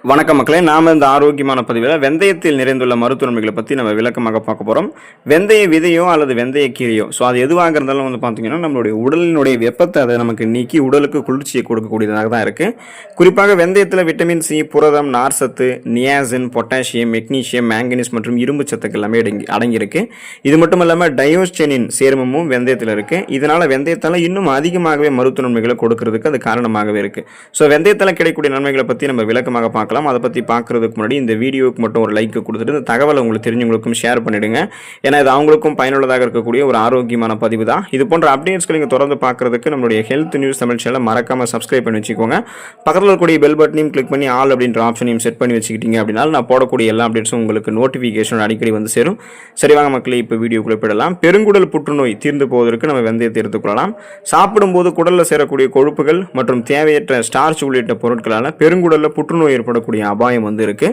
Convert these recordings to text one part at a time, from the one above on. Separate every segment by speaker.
Speaker 1: வணக்கம் மக்களே, நாம இந்த ஆரோக்கியமான பதிவில் வெந்தயத்தில் நிறைந்துள்ள மருத்துவ நன்மைகளை பற்றி நம்ம விளக்கமாக பார்க்க போகிறோம். வெந்தய விதையோ அல்லது வெந்தய கீரையோ அது எதுவாக இருந்தாலும் பார்த்தீங்கன்னா நம்மளுடைய உடலினுடைய வெப்பத்தை அதை நமக்கு நீக்கி உடலுக்கு குளிர்ச்சியை கொடுக்கக்கூடியதாக தான் இருக்குது. குறிப்பாக வெந்தயத்தில் விட்டமின் சி, புரதம், நார்சத்து, நியாசின், பொட்டாசியம், மெக்னீசியம், மேங்கனீஸ் மற்றும் இரும்பு சத்துக்கள் எல்லாமே அடங்கியிருக்கு. இது மட்டும் இல்லாமல் டயோஸ்டெனின் சேர்மமும் வெந்தயத்தில் இருக்குது. இதனால் வெந்தயத்தால் இன்னும் அதிகமாகவே மருத்துவ நன்மைகளை கொடுக்கறதுக்கு அது காரணமாகவே இருக்குது. ஸோ வெந்தயத்தால் கிடைக்கக்கூடிய நன்மைகளை பற்றி நம்ம விளக்கமாக பார்க்கலாம். அதை பற்றி பார்க்குறதுக்கு முன்னாடி இந்த வீடியோவுக்கு மட்டும் ஒரு லைக் கொடுத்துட்டு இந்த தகவலை உங்களுக்கு தெரிஞ்சவங்களுக்கும் ஷேர் பண்ணிவிடுங்க. ஏன்னா இது அவங்களுக்கும் பயனுள்ளதாக இருக்கக்கூடிய ஒரு ஆரோக்கியமான பதிவு தான். இது போன்ற அப்டேட்ஸ்களை நீங்கள் தொடர்ந்து பார்க்குறதுக்கு நம்மளுடைய ஹெல்த் நியூஸ் தமிழ் சேனலை மறக்காமல் சப்ஸ்கிரைப் பண்ணி வச்சுக்கோங்க. பக்கத்தில் இருக்கக்கூடிய பெல் பட்டனையும் கிளிக் பண்ணி ஆல் அப்படின்ற ஆப்ஷனையும் செட் பண்ணி வச்சுக்கிட்டீங்க அப்படின்னா நான் போடக்கூடிய எல்லா அப்டேட்ஸும் உங்களுக்கு நோட்டிஃபிகேஷன் அடிக்கடி வந்து சேரும். சரி வாங்க மக்களே, இப்போ வீடியோக்குள்ளே போயிடலாம். பெருங்குடல் புற்றுநோய் தீர்ந்து போவதற்கு நம்ம வெந்தயத்தை எடுத்துக்கொள்ளலாம். சாப்பிடும்போது குடலில் சேரக்கூடிய கொழுப்புகள் மற்றும் தேவையற்ற ஸ்டார்ச் உள்ளிட்ட பொருட்களால் பெருங்குடலில் புற்றுநோய் ஏற்படக்கூடிய அபாயம் வந்து இருக்கு.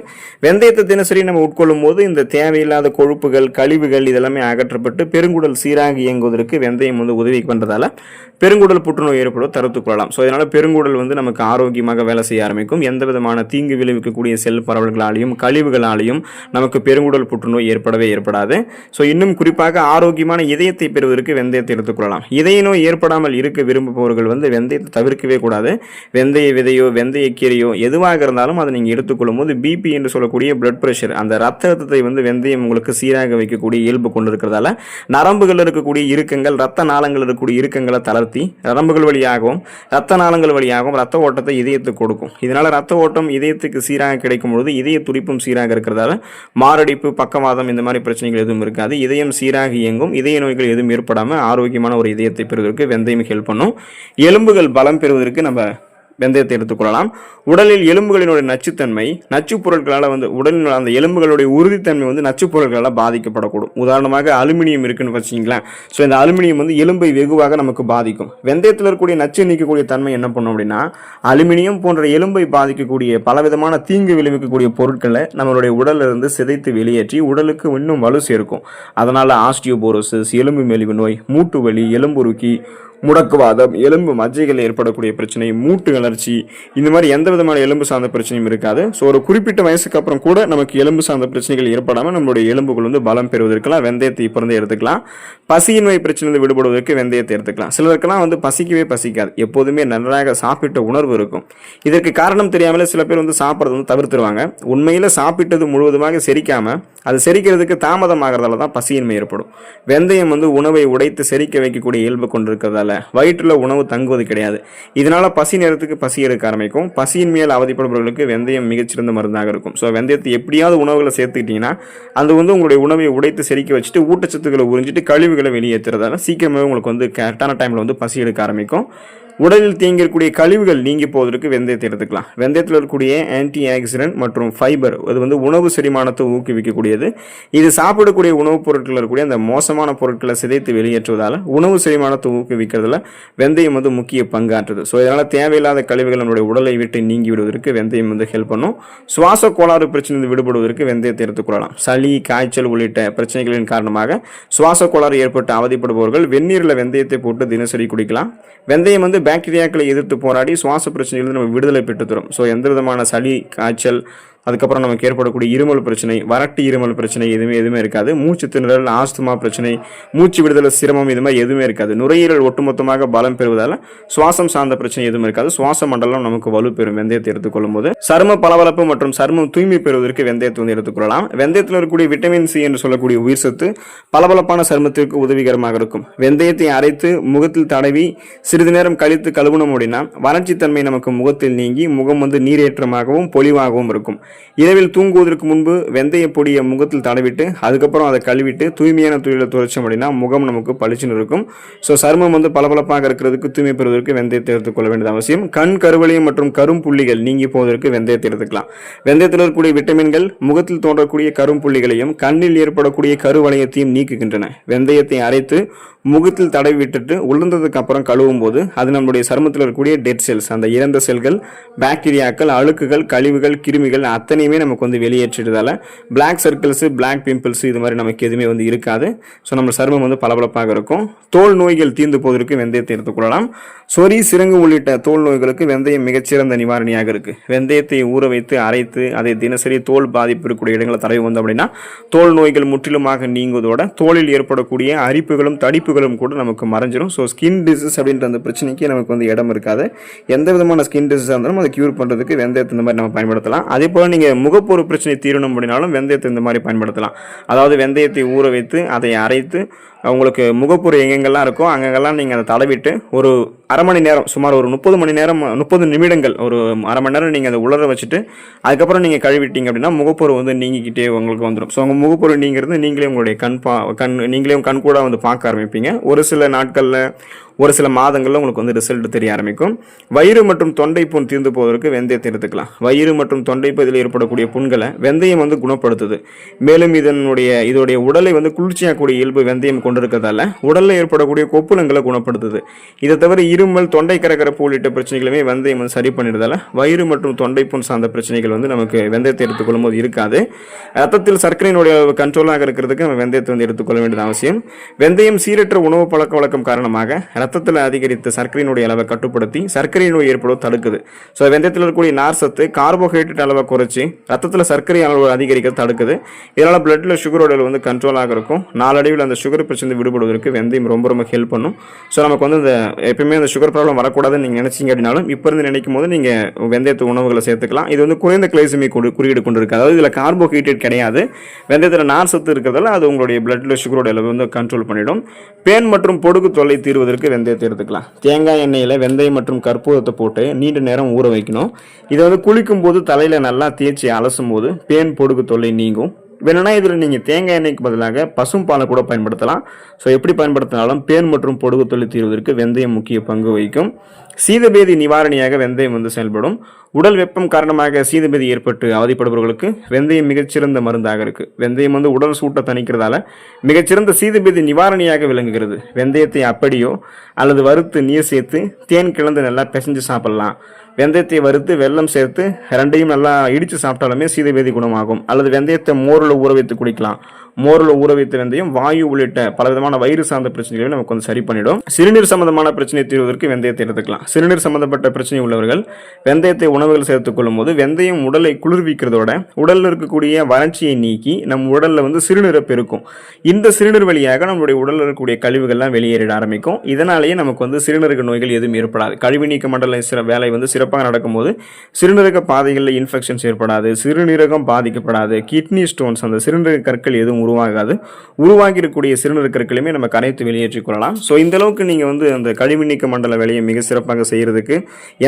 Speaker 1: வெந்தயத்தை தினசரி நம்ம உட்கொள்ளும் போது இந்த தேவையில்லாத கொழுப்புகள், கழிவுகள் இதெல்லாமே அகற்றப்பட்டு பெருங்குடல் சீராக இயங்குவதற்கு வெந்தயம் வந்து உதவி பண்றதால பெருங்குடல் புற்றுநோய் ஏற்படுவதை தடுத்துக் கொள்ளலாம். ஸோ இதனால பெருங்குடல் வந்து நமக்கு ஆரோக்கியமாக வேலை செய்ய ஆரம்பிக்கும். எந்த விதமான தீங்கு விளைவிக்கக்கூடிய செல் பரவல்களாலையும் கழிவுகளாலையும் நமக்கு பெருங்குடல் புற்றுநோய் ஏற்படாது. ஸோ இன்னும் குறிப்பாக ஆரோக்கியமான இதயத்தை பெறுவதற்கு வெந்தயத்தை எடுத்துக்கொள்ளலாம். இதய நோய் ஏற்படாமல் இருக்க விரும்புபவர்கள் வந்து வெந்தயத்தை தவிர்க்கவே கூடாது. வெந்தய விதையோ வெந்தய கீரையோ எதுவாக இருந்தாலும் அதை நீங்கள் எடுத்துக்கொள்ளும் போது பிபி என்று சொல்லக்கூடிய பிளட் பிரஷர், அந்த ரத்த அழுத்தத்தை வந்து வெந்தயம் உங்களுக்கு சீராக வைக்கக்கூடிய இயல்பு கொண்டு இருக்கிறதால நரம்புகள் இருக்கக்கூடிய இறுக்கங்கள், ரத்த நாளங்கள் இருக்கக்கூடிய இறுக்கங்களை தளர்த்தி நரம்புகள் வழியாகவும் ரத்த நாளங்கள் வழியாகவும் ரத்த ஓட்டத்தை இதயத்துக்கு கொடுக்கும். இதனால ரத்த ஓட்டம் இதயத்துக்கு சீராக கிடைக்கும் பொழுது இதய துடிப்பும் சீராக இருக்கிறதால மாரடைப்பு, பக்கவாதம் இந்த மாதிரி பிரச்சனைகள் எதுவும் இருக்காது. இதயம் சீராக இயங்கும். இதய நோய்கள் எதுவும் ஏற்படாமல் ஆரோக்கியமான ஒரு இதயத்தை பெறுவதற்கு வெந்தயம் ஹெல்ப் பண்ணும். எலும்புகள் பலம் பெறுவதற்கு நம்ம வெந்தயத்தை எடுத்துக்கொள்ளலாம். உடலில் எலும்புகளினுடைய நச்சுத்தன்மை, நச்சு பொருட்களால் வந்து உடலில் அந்த எலும்புகளுடைய உறுதித்தன்மை வந்து நச்சு பொருட்களால் பாதிக்கப்படக்கூடும். உதாரணமாக அலுமினியம் இருக்குன்னு வச்சுங்களேன். ஸோ இந்த அலுமினியம் வந்து எலும்பை வெகுவாக நமக்கு பாதிக்கும். வெந்தயத்தில் இருக்கக்கூடிய நச்சு நீக்கக்கூடிய தன்மை என்ன பண்ணும் அப்படின்னா அலுமினியம் போன்ற எலும்பை பாதிக்கக்கூடிய பலவிதமான தீங்கு விளைவிக்கக்கூடிய பொருட்களை நம்மளுடைய உடலில் இருந்து சிதைத்து வெளியேற்றி உடலுக்கு இன்னும் வலு சேர்க்கும். அதனால ஆஸ்டியோபோரோசிஸ், எலும்பு மெலிவு நோய், மூட்டு வலி, எலும்புருக்கி, முடக்குவாதம், எலும்பு மஜ்ஜைகள் ஏற்படக்கூடிய பிரச்சனை, மூட்டு வளர்ச்சி, இந்த மாதிரி எந்த விதமான எலும்பு சார்ந்த பிரச்சனையும் இருக்காது. ஸோ ஒரு குறிப்பிட்ட வயசுக்கு அப்புறம் கூட நமக்கு எலும்பு சார்ந்த பிரச்சனைகள் ஏற்படாமல் நம்மளுடைய எலும்புகள் வந்து பலம் பெறுவதற்கெல்லாம் வெந்தயத்தை இப்போ இருந்தே எடுத்துக்கலாம். பசியின்மை பிரச்சனை விடுபடுவதற்கு வெந்தயத்தை எடுத்துக்கலாம். சிலருக்கெல்லாம் வந்து பசிக்கவே பசிக்காது, எப்போதுமே நன்றாக சாப்பிட்ட உணர்வு இருக்கும். இதற்கு காரணம் தெரியாமலே சில பேர் வந்து சாப்பிட்றது வந்து தவிர்த்துருவாங்க. உண்மையில் சாப்பிட்டது முழுவதுமாக செரிக்காம அது செரிக்கிறதுக்கு தாமதமாகறதால தான் பசியின்மை ஏற்படும். வெந்தயம் வந்து உணவை உடைத்து செரிக்க வைக்கக்கூடிய இயல்பு கொண்டிருக்கிறதால வயிற்றுல உணவு தங்குவது கிடையாது. இதனால பசி நேரத்துக்கு பசி எடுக்க ஆரம்பிக்கும். பசியின் மேல் அவதிப்படுபவர்களுக்கு வெந்தயம் மிகச்சிறந்த மருந்தாக இருக்கும். ஸோ வெந்தயத்தை எப்படியாவது உணவுகளை சேர்த்துக்கிட்டீங்கன்னா அது வந்து உங்களுடைய உணவை உடைத்து செரிக்க வச்சுட்டு ஊட்டச்சத்துக்களை உறிஞ்சிட்டு கழிவுகளை வெளியேற்றுறதால சீக்கிரமே உங்களுக்கு வந்து கரெக்டான டைம்ல வந்து பசி எடுக்க ஆரம்பிக்கும். உடலில் தேங்கியிருக்கக்கூடிய கழிவுகள் நீங்கி போவதற்கு வெந்தயத்தை எடுத்துக்கலாம். வெந்தயத்தில் இருக்கக்கூடிய ஆன்டி ஆக்சிடென்ட் மற்றும் ஃபைபர் அது வந்து உணவு செரிமானத்தை ஊக்குவிக்கக்கூடியது. இது சாப்பிடக்கூடிய உணவுப் பொருட்கள் இருக்கக்கூடிய அந்த மோசமான பொருட்களை சிதைத்து வெளியேற்றுவதால் உணவு செரிமானத்தை ஊக்குவிக்கிறதுல வெந்தயம் வந்து முக்கிய பங்காற்றுது. ஸோ இதனால் தேவையில்லாத கழிவுகள் நம்மளுடைய உடலை விட்டு நீங்கி விடுவதற்கு வெந்தயம் வந்து ஹெல்ப் பண்ணும். சுவாச கோளாறு பிரச்சனை விடுபடுவதற்கு வெந்தயத்தை எடுத்துக்கொள்ளலாம். சளி, காய்ச்சல் உள்ளிட்ட பிரச்சனைகளின் காரணமாக சுவாச கோளாறு ஏற்பட்டு அவதிப்படுபவர்கள் வெந்நீரில் வெந்தயத்தை போட்டு தினசரி குடிக்கலாம். வெந்தயம் வந்து பாக்டீரியாக்களை எதிர்த்து போராடி சுவாச பிரச்சனைகள் நம்ம விடுதலை பெற்று தரும். ஸோ எந்த விதமான சளி, காய்ச்சல், அதுக்கப்புறம் நமக்கு ஏற்படக்கூடிய இருமல் பிரச்சனை, வறட்டு இருமல் பிரச்சனை எதுவுமே இருக்காது. மூச்சு திணறல், ஆஸ்துமா பிரச்சனை, மூச்சு விடுதலை சிரமம் இது மாதிரி எதுவுமே இருக்காது. நுரையீரல் ஒட்டுமொத்தமாக பலம் பெறுவதால் சுவாசம் சார்ந்த பிரச்சனை எதுவும் இருக்காது. சுவாச மண்டலம் நமக்கு வலு பெறும் வெந்தயத்தை எடுத்துக்கொள்ளும் போது. சரும பளபளப்பு மற்றும் சருமம் தூய்மை பெறுவதற்கு வெந்தயத்தை வந்து எடுத்துக்கொள்ளலாம். வெந்தயத்தில் இருக்கக்கூடிய விட்டமின் சி என்று சொல்லக்கூடிய உயிர் சத்து பளபளப்பான சருமத்திற்கு உதவிகரமாக இருக்கும். வெந்தயத்தை அரைத்து முகத்தில் தடவி சிறிது நேரம் கழித்து கழுவணும் அப்படின்னா வறட்சி தன்மை நமக்கு முகத்தில் நீங்கி முகம் வந்து நீரேற்றமாகவும் பொலிவாகவும் இருக்கும். இரவில் தூங்குவதற்கு முன்பு வெந்தய பொடியை முகத்தில் தடவிட்டு அதுக்கப்புறம் அதை கழுவிட்டு தூய்மையான துணியில் துவைச்சோம் அப்படின்னா முகம் நமக்கு பளிச்சுன்னு இருக்கும். ஸோ சருமம் வந்து பளபளப்பாக இருக்கிறதுக்கு தூய்மை பெறுவதற்கு வெந்தயத்தை எடுத்துக்கொள்ள வேண்டியது அவசியம். கண் கருவளையம் மற்றும் கரும்புள்ளிகள் நீங்கி போவதற்கு வெந்தயத்தை எடுத்துக்கலாம். வெந்தயத்தில் இருக்கக்கூடிய விட்டமின்கள் முகத்தில் தோன்றக்கூடிய கரும்புள்ளிகளையும் கண்ணில் ஏற்படக்கூடிய கருவளையத்தையும் நீக்குகின்றன. வெந்தயத்தை அரைத்து முகத்தில் தடவி விட்டுட்டு உளுந்ததுக்கு அப்புறம் கழுவும் போது அது நம்மளுடைய சருமத்தில் இருக்கக்கூடிய டெட் செல்ஸ், அந்த இறந்த செல்கள், பாக்டீரியாக்கள், அழுக்குகள், கழிவுகள், கிருமிகள் அத்தனையுமே நமக்கு வந்து வெளியேற்றிடுதால பிளாக் சர்க்கிள்ஸ், பிளாக் பிம்பிள்ஸ் இது மாதிரி நமக்கு எதுவுமே வந்து இருக்காது. ஸோ நம்ம சருமம் வந்து பளபளப்பாக இருக்கும். தோல் நோய்கள் தீர்ந்து போவதற்கு வெந்தயத்தை எடுத்துக்கொள்ளலாம். சொறி, சிரங்கு உள்ளிட்ட தோல் நோய்களுக்கு வெந்தயம் மிகச்சிறந்த நிவாரணியாக இருக்கு. வெந்தயத்தை ஊற வைத்து அரைத்து அதை தினசரி தோல் பாதிப்பு இருக்கக்கூடிய இடங்களை தடவி வந்தோம் அப்படின்னா தோல் நோய்கள் முற்றிலுமாக நீங்குவதோட தோலில் ஏற்படக்கூடிய அரிப்புகளும் தடிப்புகளும் கூட நமக்கு மறைஞ்சிடும். ஸோ ஸ்கின் டிசீஸ் அப்படின்ற அந்த பிரச்சனைக்கு நமக்கு வந்து இடம் இருக்காது. எந்த விதமான ஸ்கின் டிசீஸாக இருந்தாலும் அதை கியூர் பண்ணுறதுக்கு வெந்தயத்தை இந்த மாதிரி நம்ம பயன்படுத்தலாம். அதே போல் நீங்கள் முகப்பொரு பிரச்சனை தீரணும் அப்படின்னாலும் வெந்தயத்தை இந்த மாதிரி பயன்படுத்தலாம். அதாவது வெந்தயத்தை ஊற வைத்து அதை அரைத்து உங்களுக்கு முகப்பொரு எங்கெங்கெல்லாம் இருக்கோ அங்கெல்லாம் நீங்கள் அதை தடவிட்டு ஒரு அரை மணி நேரம், சுமார் ஒரு 30 நிமிடங்கள், ஒரு அரை மணி நேரம் நீங்கள் அதை உலர வச்சுட்டு அதுக்கப்புறம் நீங்கள் கழுவிட்டீங்க அப்படின்னா முகப்பொரு வந்து நீங்கிக்கிட்டே உங்களுக்கு வந்துடும். ஸோ உங்கள் முகப்பொரு நீங்கிறது நீங்களே உங்களுடைய நீங்களே கண் கூட வந்து பார்க்க ஆரம்பிப்பீங்க. ஒரு சில நாட்களில், ஒரு சில மாதங்களில் உங்களுக்கு வந்து ரிசல்ட் தெரிய ஆரம்பிக்கும். வயிறு மற்றும் தொண்டை புண் தீர்ந்து போவதற்கு வெந்தயத்தை எடுத்துக்கலாம். வயிறு மற்றும் தொண்டை பகுதியில் ஏற்படக்கூடிய புண்களை வெந்தயம் வந்து குணப்படுத்துது. மேலும் இதோடைய உடலை வந்து குளிர்ச்சியாகக்கூடிய இயல்பு வெந்தயம் கொண்டிருக்கிறதால உடலில் ஏற்படக்கூடிய கொப்புளங்களை குணப்படுத்துது. இதை தவிர இருமல், தொண்டை கரகரப்பு உள்ளிட்ட பிரச்சனைகளுமே வெந்தயம் வந்து சரி பண்ணிடுறதால வயிறு மற்றும் தொண்டை புண் சார்ந்த பிரச்சனைகள் வந்து நமக்கு வெந்தயத்தை எடுத்துக்கொள்ளும் போது இருக்காது. ரத்தத்தில் சர்க்கரையினுடைய கண்ட்ரோலாக இருக்கிறதுக்கு நம்ம வெந்தயத்தை வந்து எடுத்துக்கொள்ள வேண்டியது அவசியம். வெந்தயம் சீரற்ற உணவு பழக்க வழக்கம் காரணமாக ரத்தத்தில் அதிகரித்த சர்க்கரையினுடைய அளவை கட்டுப்படுத்தி சர்க்கரை நோய் ஏற்படுவதை தடுக்குது. ஸோ வெந்தயத்தில் இருக்கக்கூடிய நார் சத்து கார்போஹைட்ரேட் அளவை குறைச்சி ரத்தத்தில் சர்க்கரை அளவு அதிகரிக்க தடுக்குது. இதனால் பிளட்ல சுகரோட வந்து கண்ட்ரோலாக இருக்கும். நாளடைவில் அந்த சுகர் பிரச்சனை விடுபடுவதற்கு வெந்தயம் ரொம்ப ரொம்ப ஹெல்ப் பண்ணும். ஸோ நமக்கு வந்து இந்த எப்பயுமே அந்த சுகர் ப்ராப்ளம் வரக்கூடாதுன்னு நீங்கள் நினைச்சீங்க அப்படின்னாலும் இப்போ இருந்து நினைக்கும் போது நீங்கள் வெந்தயத்து உணவுகளை சேர்த்துக்கலாம். இது வந்து குறைந்த கிளைசமிக் குறியீடு கொண்டு இருக்கு. அதாவது இதில் கார்போஹைட்ரேட் கிடையாது. வெந்தயத்தில் நார் சத்து இருக்கிறதால அது உங்களுடைய பிளட்ல சுகரோட அளவு வந்து கண்ட்ரோல் பண்ணிடும். பேன் மற்றும் பொடுகு தொல்லை தீர்வதற்கு வெந்தயத்தை எடுத்துக்கலாம். தேங்காய் எண்ணெயில் வெந்தயம் மற்றும் கற்பூரத்தை போட்டு நீண்ட நேரம் ஊற வைக்கணும். இதை வந்து குளிக்கும் போது தலையில் நல்லா தேய்ச்சி அலசும் போது பேன் பொடுகு தொல்லை நீங்கும். வேணும்னா இதில் நீங்கள் தேங்காய் எண்ணெய்க்கு பதிலாக பசும் பாலை கூட பயன்படுத்தலாம். ஸோ எப்படி பயன்படுத்தினாலும் பேன் மற்றும் பொடுகு தொல்லை தீர்வதற்கு வெந்தயம் முக்கிய பங்கு வகிக்கும். சீதபேதி நிவாரணியாக வெந்தயம் வந்து செயல்படும். உடல் வெப்பம் காரணமாக சீதபேதி ஏற்பட்டு அவதிப்படுபவர்களுக்கு வெந்தயம் மிகச்சிறந்த மருந்தாக இருக்கு. வெந்தயம் வந்து உடல் சூட்டை தணிக்கிறதால மிகச்சிறந்த சீதபேதி நிவாரணியாக விளங்குகிறது. வெந்தயத்தை அப்படியோ அல்லது வறுத்து நீர் சேர்த்து தேன் கிளந்து நல்லா பிசைஞ்சு சாப்பிடலாம். வெந்தயத்தை வறுத்து வெல்லம் சேர்த்து ரெண்டையும் நல்லா இடித்து சாப்பிட்டாலுமே சீதபேதி குணமாகும். அல்லது வெந்தயத்தை மோரில் ஊற வைத்து குடிக்கலாம். மோரில் ஊற வைத்த வெந்தயம் வாயு உள்ளிட்ட பலவிதமான வயிறு சார்ந்த பிரச்சனைகளையும் நமக்கு வந்து சரி பண்ணிடும். சிறுநீர் சம்பந்தமான பிரச்சனை தீர்வதற்கு வெந்தயத்தை எடுத்துக்கலாம். சிறுநீர் சம்பந்தப்பட்ட பிரச்சனை உள்ளவர்கள் வெந்தயத்தை உணவுகள் சேர்த்துக் கொள்ளும் போது வெந்தயம் உடலை குளிர்விக்கிறதோட உடலில் இருக்கக்கூடிய வறட்சியை நீக்கி நம் உடல்ல வந்து சிறுநீரை பெருக்கும். இந்த சிறுநீர் வழியாக நம்மளுடைய உடலில் இருக்கக்கூடிய கழிவுகள்லாம் வெளியேறிட ஆரம்பிக்கும். இதனாலேயே நமக்கு வந்து சிறுநீரக நோய்கள் எதுவும் ஏற்படாது. கழிவு நீக்க மண்டல வேலை வந்து சிறப்பாக நடக்கும்போது சிறுநீரக பாதைகளில் இன்ஃபெக்ஷன்ஸ் ஏற்படாது, சிறுநீரகம் பாதிக்கப்படாது, கிட்னி ஸ்டோன்ஸ் அந்த சிறுநீரக கற்கள் எதுவும் உருவாகாது. உருவாகி இருக்கக்கூடிய சிறுநீரக கற்களையுமே நம்ம கரைத்து வெளியேற்றிக் கொள்ளலாம். ஸோ இந்த அளவுக்கு நீங்கள் வந்து அந்த கழிவு நீக்க மண்டல வேலையை மிக சிறப்பாக செய்யறதுக்கு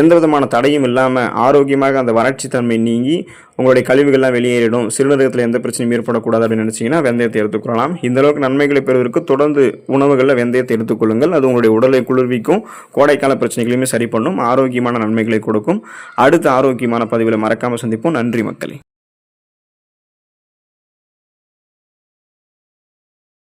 Speaker 1: எந்த விதமான தடையும் இல்லாமல் ஆரோக்கியமாக அந்த வறட்சி தன்மை நீங்கி உங்களுடைய கழிவுகள்லாம் வெளியேறிடும், சிறுநீரகத்தில் எந்த பிரச்சனையும் ஏற்படக்கூடாது அப்படின்னு நினைச்சீங்கன்னா வெந்தயத்தை எடுத்துக்கொள்ளலாம். இந்த அளவுக்கு நன்மைகளை பெறுவதற்கு தொடர்ந்து உணவுகளில் வெந்தயத்தை எடுத்துக்கொள்ளுங்கள். அது உங்களுடைய உடலை குளிர்விக்கும், கோடைக்கால பிரச்சனைகளையுமே சரி பண்ணும், ஆரோக்கியமான நன்மைகளை கொடுக்கும். அடுத்த ஆரோக்கியமான பதிவில் மறக்காமல் சந்திப்போம். நன்றி மக்களே.